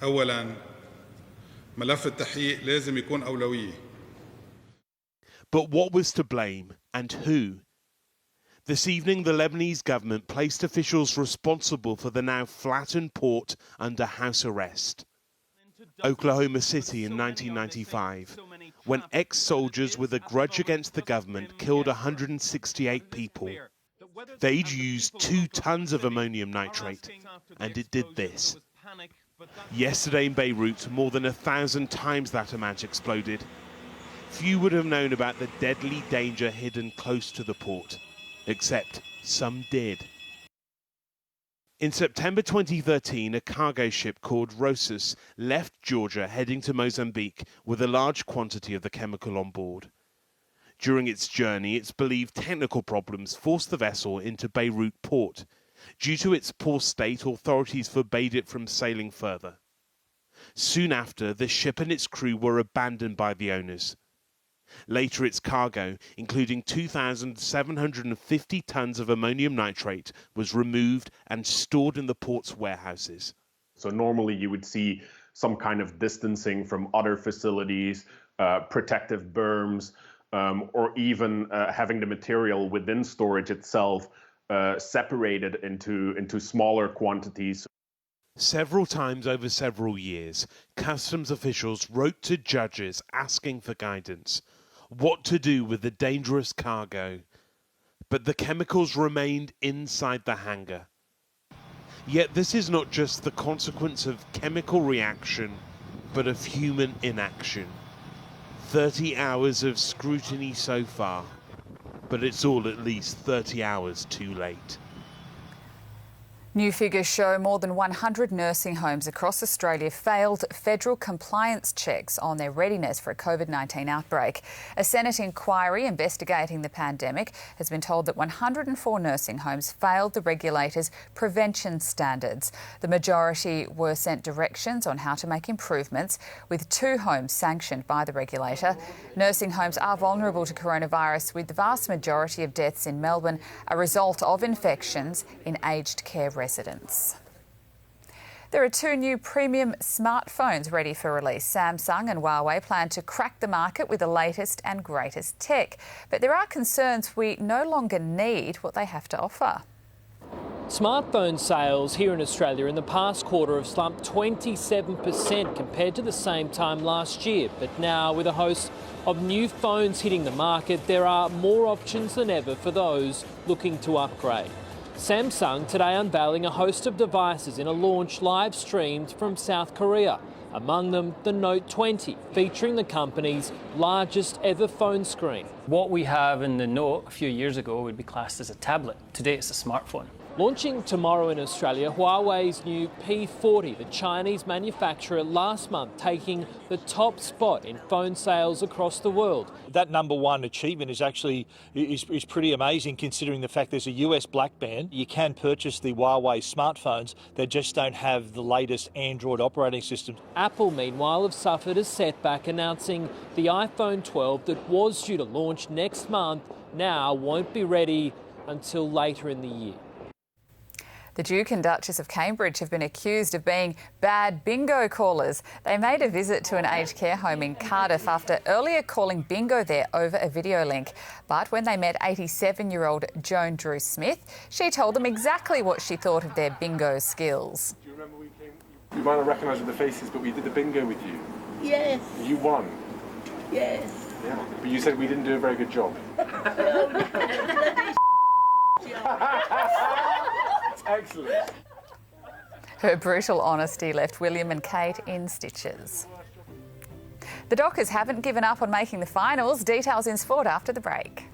أولاً ملف التحقيق لازم يكون أولوية. But what was to blame and who? This evening, the Lebanese government placed officials responsible for the now flattened port under house arrest. Oklahoma City in 1995, when ex-soldiers with a grudge against the government killed 168 people. They'd used 2 tons of ammonium nitrate, and it did this. Yesterday in Beirut, more than 1,000 times that amount exploded. Few would have known about the deadly danger hidden close to the port, except some did. In September 2013, a cargo ship called Rosas left Georgia heading to Mozambique with a large quantity of the chemical on board. During its journey, it's believed technical problems forced the vessel into Beirut port. Due to its poor state, authorities forbade it from sailing further. Soon after, the ship and its crew were abandoned by the owners. Later, its cargo, including 2,750 tons of ammonium nitrate, was removed and stored in the port's warehouses. So normally you would see some kind of distancing from other facilities, protective berms, or even having the material within storage itself separated into smaller quantities. Several times over several years, customs officials wrote to judges asking for guidance, what to do with the dangerous cargo. But the chemicals remained inside the hangar. Yet this is not just the consequence of chemical reaction, but of human inaction. 30 hours of scrutiny so far. But it's all at least 30 hours too late. New figures show more than 100 nursing homes across Australia failed federal compliance checks on their readiness for a COVID-19 outbreak. A Senate inquiry investigating the pandemic has been told that 104 nursing homes failed the regulator's prevention standards. The majority were sent directions on how to make improvements, with 2 homes sanctioned by the regulator. Nursing homes are vulnerable to coronavirus, with the vast majority of deaths in Melbourne a result of infections in aged care residents. There are 2 new premium smartphones ready for release. Samsung and Huawei plan to crack the market with the latest and greatest tech. But there are concerns we no longer need what they have to offer. Smartphone sales here in Australia in the past quarter have slumped 27% compared to the same time last year. But now, with a host of new phones hitting the market, there are more options than ever for those looking to upgrade. Samsung today unveiling a host of devices in a launch live streamed from South Korea. Among them, the Note 20, featuring the company's largest ever phone screen. What we have in the Note a few years ago would be classed as a tablet. Today it's a smartphone. Launching tomorrow in Australia, Huawei's new P40, the Chinese manufacturer last month taking the top spot in phone sales across the world. That #1 achievement is actually is pretty amazing, considering the fact there's a US black ban. You can purchase the Huawei smartphones, they just don't have the latest Android operating system. Apple, meanwhile, have suffered a setback, announcing the iPhone 12 that was due to launch next month now won't be ready until later in the year. The Duke and Duchess of Cambridge have been accused of being bad bingo callers. They made a visit to an aged care home in Cardiff after earlier calling bingo there over a video link. But when they met 87-year-old Joan Drew Smith, she told them exactly what she thought of their bingo skills. Do you remember we came? You might not recognise the faces, but we did the bingo with you. Yes. You won. Yes. Yeah, but you said we didn't do a very good job. Excellent. Her brutal honesty left William and Kate in stitches. The Dockers haven't given up on making the finals. Details in sport after the break.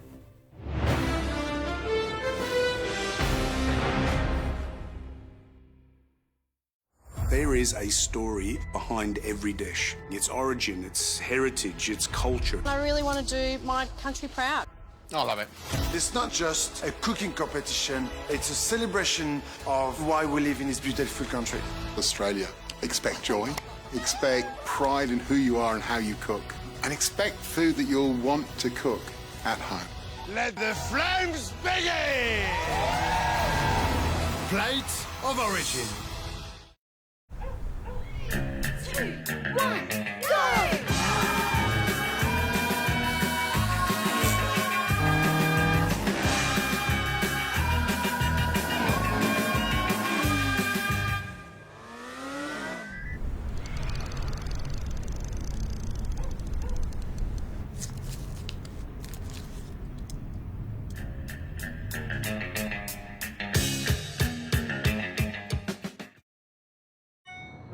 There is a story behind every dish. Its origin, its heritage, its culture. I really want to do my country proud. I love it. It's not just a cooking competition, it's a celebration of why we live in this beautiful country. Australia. Expect joy, expect pride in who you are and how you cook, and expect food that you'll want to cook at home. Let the flames begin! Plate of origin. 3, 1, go!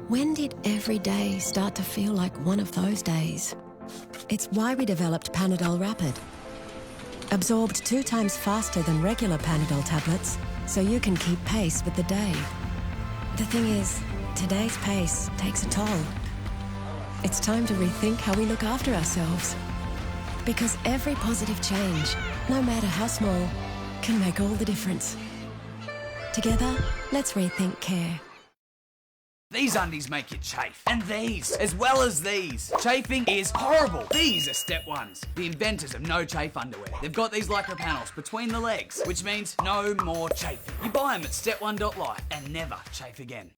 When did every day start to feel like one of those days? It's why we developed Panadol Rapid. Absorbed 2 times faster than regular Panadol tablets, so you can keep pace with the day. The thing is, today's pace takes a toll. It's time to rethink how we look after ourselves. Because every positive change, no matter how small, can make all the difference. Together, let's rethink care. These undies make you chafe. And these, as well as these. Chafing is horrible. These are step ones. The inventors of no chafe underwear. They've got these lycra panels between the legs, which means no more chafing. You buy them at step1.life and never chafe again.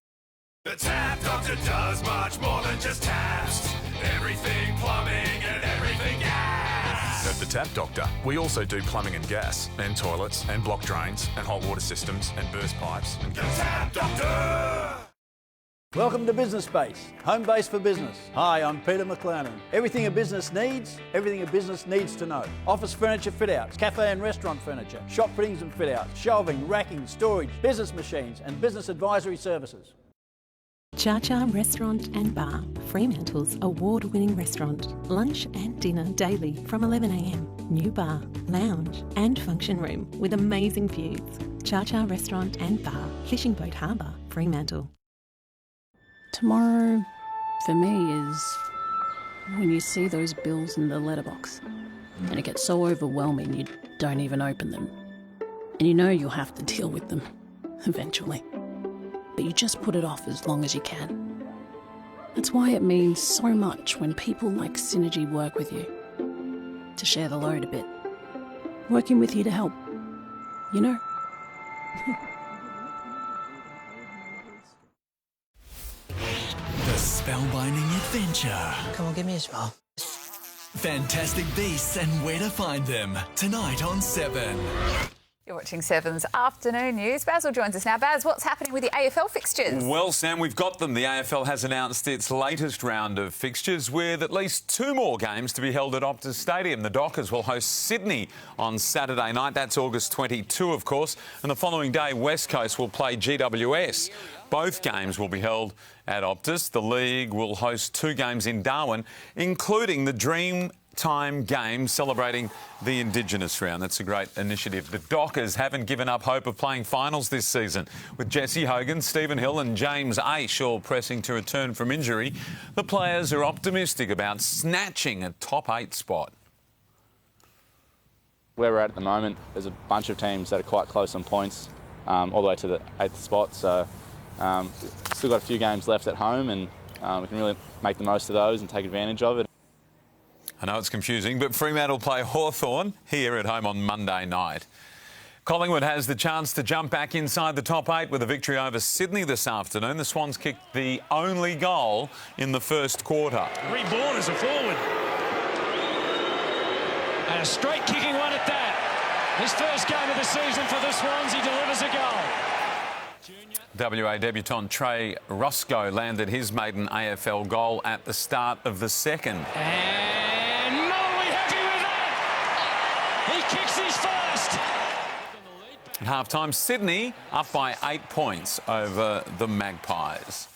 The Tap Doctor does much more than just taps. Everything plumbing and everything gas. At the Tap Doctor, we also do plumbing and gas, and toilets, and block drains, and hot water systems, and burst pipes. And the Tap Doctor! Welcome to Business Space, home base for business. Hi, I'm Peter McLennan. Everything a business needs to know. Office furniture fit-outs, cafe and restaurant furniture, shop fittings and fit-outs, shelving, racking, storage, business machines and business advisory services. Cha Cha Restaurant and Bar, Fremantle's award-winning restaurant. Lunch and dinner daily from 11 a.m. New bar, lounge and function room with amazing views. Cha Cha Restaurant and Bar, Fishing Boat Harbour, Fremantle. Tomorrow, for me, is when you see those bills in the letterbox and it gets so overwhelming you don't even open them. And you know you'll have to deal with them eventually. But you just put it off as long as you can. That's why it means so much when people like Synergy work with you. To share the load a bit. Working with you to help. You know? The spellbinding adventure. Come on, give me a smile. Fantastic Beasts and Where to Find Them. Tonight on 7. You're watching 7's afternoon news. Basil joins us now. Baz, what's happening with the AFL fixtures? Well, Sam, we've got them. The AFL has announced its latest round of fixtures with at least 2 more games to be held at Optus Stadium. The Dockers will host Sydney on Saturday night. That's August 22, of course. And the following day, West Coast will play GWS. Both games will be held at Optus. The league will host 2 games in Darwin, including the Dream time game celebrating the Indigenous round. That's a great initiative. The Dockers haven't given up hope of playing finals this season. With Jesse Hogan, Stephen Hill and James Aish all pressing to return from injury, the players are optimistic about snatching a top 8 spot. Where we're at the moment, there's a bunch of teams that are quite close on points, all the way to the 8th spot. So still got a few games left at home, and we can really make the most of those and take advantage of it. I know it's confusing, but Fremantle play Hawthorn here at home on Monday night. Collingwood has the chance to jump back inside the top 8 with a victory over Sydney this afternoon. The Swans kicked the only goal in the first quarter. Reborn as a forward. And a straight kicking one at that. His first game of the season for the Swans, he delivers a goal. WA debutant Trey Roscoe landed his maiden AFL goal at the start of the second. And Molly happy with that. He kicks his first. At half-time, Sydney up by 8 points over the Magpies.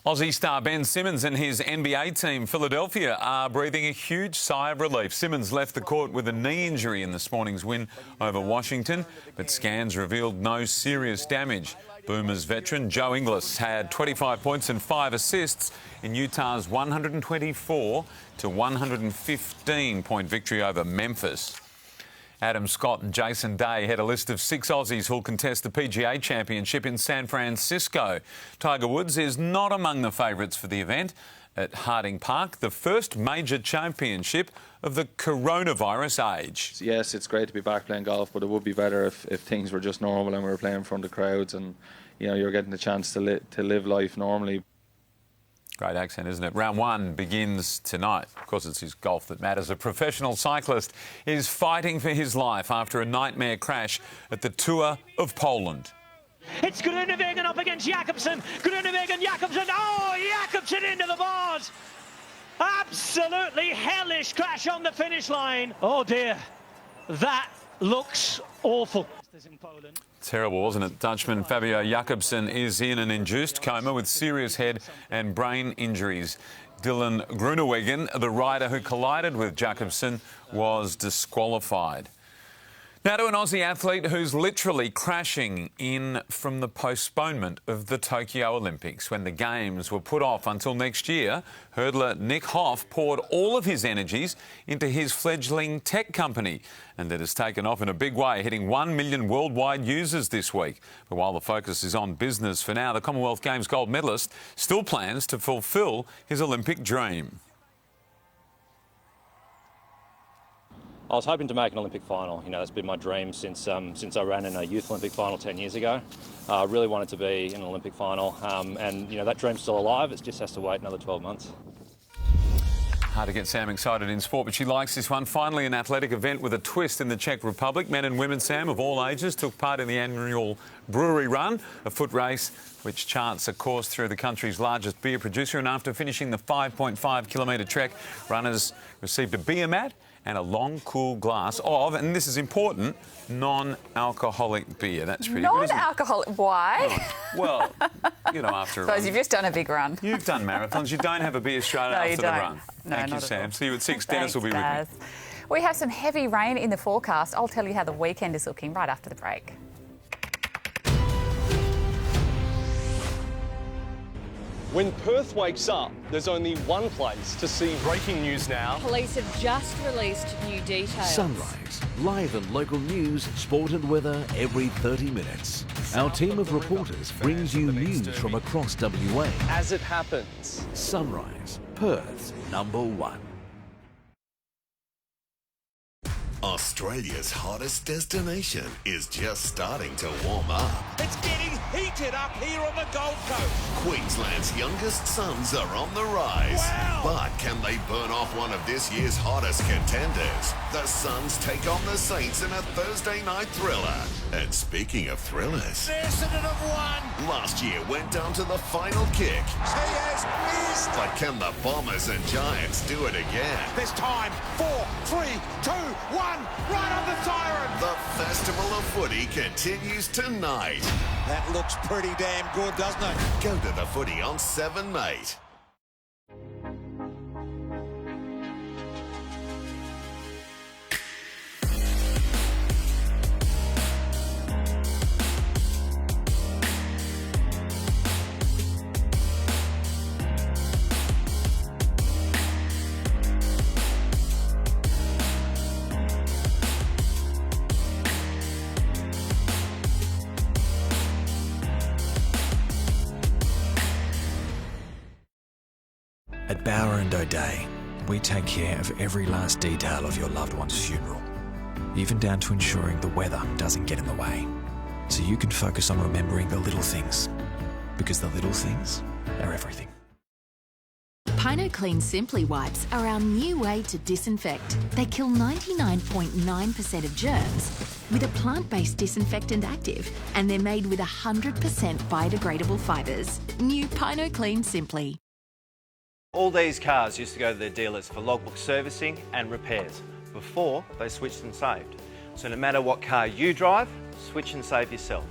Aussie star Ben Simmons and his NBA team, Philadelphia, are breathing a huge sigh of relief. Simmons left the court with a knee injury in this morning's win over Washington, but scans revealed no serious damage. Boomers veteran Joe Inglis had 25 points and 5 assists in Utah's 124 to 115-point victory over Memphis. Adam Scott and Jason Day had a list of 6 Aussies who'll contest the PGA Championship in San Francisco. Tiger Woods is not among the favourites for the event at Harding Park, the first major championship of the coronavirus age. Yes, it's great to be back playing golf, but it would be better if things were just normal and we were playing in front of crowds and, you know, you're getting the chance to live life normally. Great accent, isn't it? Round 1 begins tonight. Of course, it's his golf that matters. A professional cyclist is fighting for his life after a nightmare crash at the Tour of Poland. It's Groenewegen up against Jakobsen. Jakobsen. Oh, Jakobsen into the bars. Absolutely hellish crash on the finish line. Oh, dear. That looks awful. Terrible, wasn't it? Dutchman Fabio Jakobsen is in an induced coma with serious head and brain injuries. Dylan Groenewegen, the rider who collided with Jakobsen, was disqualified. Now to an Aussie athlete who's literally crashing in from the postponement of the Tokyo Olympics. When the Games were put off until next year, hurdler Nick Hoff poured all of his energies into his fledgling tech company, and it has taken off in a big way, hitting 1 million worldwide users this week. But while the focus is on business for now, the Commonwealth Games gold medalist still plans to fulfil his Olympic dream. I was hoping to make an Olympic final. You know, that's been my dream since I ran in a youth Olympic final 10 years ago. I really wanted to be in an Olympic final, and you know, that dream's still alive. It just has to wait another 12 months. Hard to get Sam excited in sport, but she likes this one. Finally, an athletic event with a twist in the Czech Republic. Men and women, Sam, of all ages, took part in the annual Brewery Run, a foot race which charts a course through the country's largest beer producer. And after finishing the 5.5-kilometre trek, runners received a beer mat and a long, cool glass of, and this is important, non-alcoholic beer. That's pretty good, isn't it? Non-alcoholic? Why? Well, you know, after a run. Suppose you've just done a big run. You've done marathons. You don't have a beer straight after the run. No, Thank you, Sam. See you at 6. Dennis will be with me. We have some heavy rain in the forecast. I'll tell you how the weekend is looking right after the break. When Perth wakes up, there's only one place to see breaking news now. Police have just released new details. Sunrise, live and local news, sport and weather every 30 minutes. Our team of reporters brings you news from across WA. As it happens. Sunrise, Perth's #1. Australia's hottest destination is just starting to warm up. It's getting heated up here on the Gold Coast. Queensland's youngest suns are on the rise. Wow. But can they burn off one of this year's hottest contenders? The Suns take on the Saints in a Thursday night thriller. And speaking of thrillers, Essendon have won. Last year went down to the final kick. He has missed. But can the Bombers and Giants do it again? This time, 4, 3, 2, 1, right on the siren. The Festival of Footy continues tonight. That looks pretty damn good, doesn't it? Go to the footy on 7, mate. At Bauer & O'Day, we take care of every last detail of your loved one's funeral, even down to ensuring the weather doesn't get in the way, so you can focus on remembering the little things, because the little things are everything. Pino Clean Simply Wipes are our new way to disinfect. They kill 99.9% of germs with a plant-based disinfectant active, and they're made with 100% biodegradable fibres. New Pino Clean Simply. All these cars used to go to their dealers for logbook servicing and repairs before they switched and saved. So no matter what car you drive, switch and save yourself.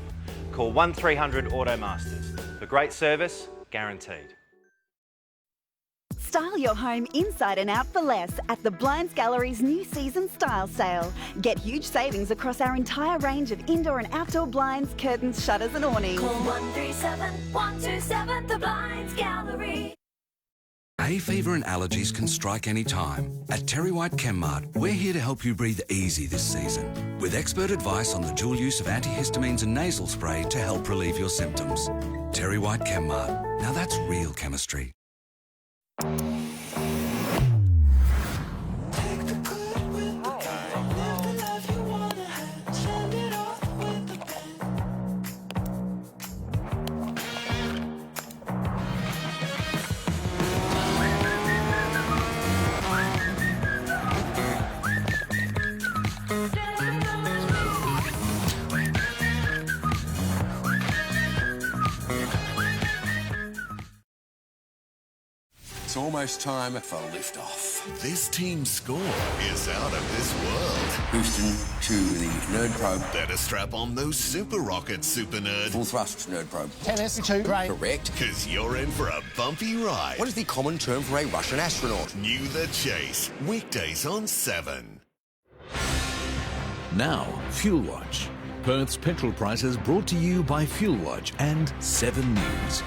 Call 1300 Automasters. For great service, guaranteed. Style your home inside and out for less at the Blinds Gallery's new season style sale. Get huge savings across our entire range of indoor and outdoor blinds, curtains, shutters and awnings. Call 137 127 the Blinds Gallery. Hay fever and allergies can strike any time. At Terry White Chemmart, we're here to help you breathe easy this season, with expert advice on the dual use of antihistamines and nasal spray to help relieve your symptoms. Terry White Chemmart. Now that's real chemistry. It's almost time for liftoff. This team's score is out of this world. Houston to the nerd probe. Better strap on those super rockets, super nerd. Full thrust nerd probe. Tennis to right. Correct, because you're in for a bumpy ride. What is the common term for a Russian astronaut? New The Chase, weekdays on 7. Now, Fuel Watch. Perth's petrol prices brought to you by Fuel Watch and 7 News.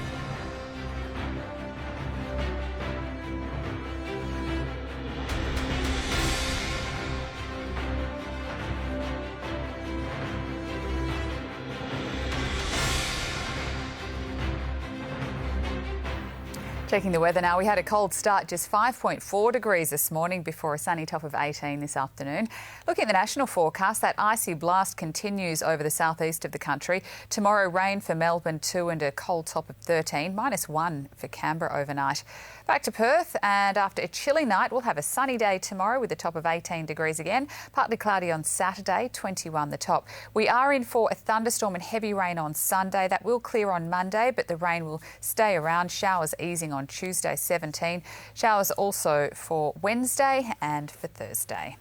Checking the weather now. We had a cold start, just 5.4 degrees this morning before a sunny top of 18 this afternoon. Looking at the national forecast, that icy blast continues over the southeast of the country. Tomorrow, rain for Melbourne 2 and a cold top of 13, -1 for Canberra overnight. Back to Perth, and after a chilly night, we'll have a sunny day tomorrow with a top of 18 degrees again. Partly cloudy on Saturday, 21 the top. We are in for a thunderstorm and heavy rain on Sunday. That will clear on Monday, but the rain will stay around. Showers easing on Tuesday, 17. Showers also for Wednesday and for Thursday.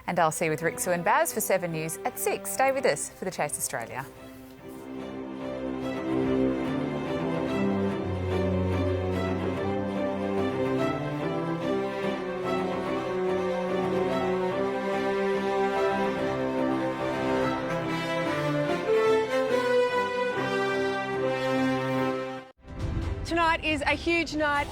And I'll see you with Rick, Sue and Baz for 7 News at 6. Stay with us for the Chase Australia. Tonight is a huge night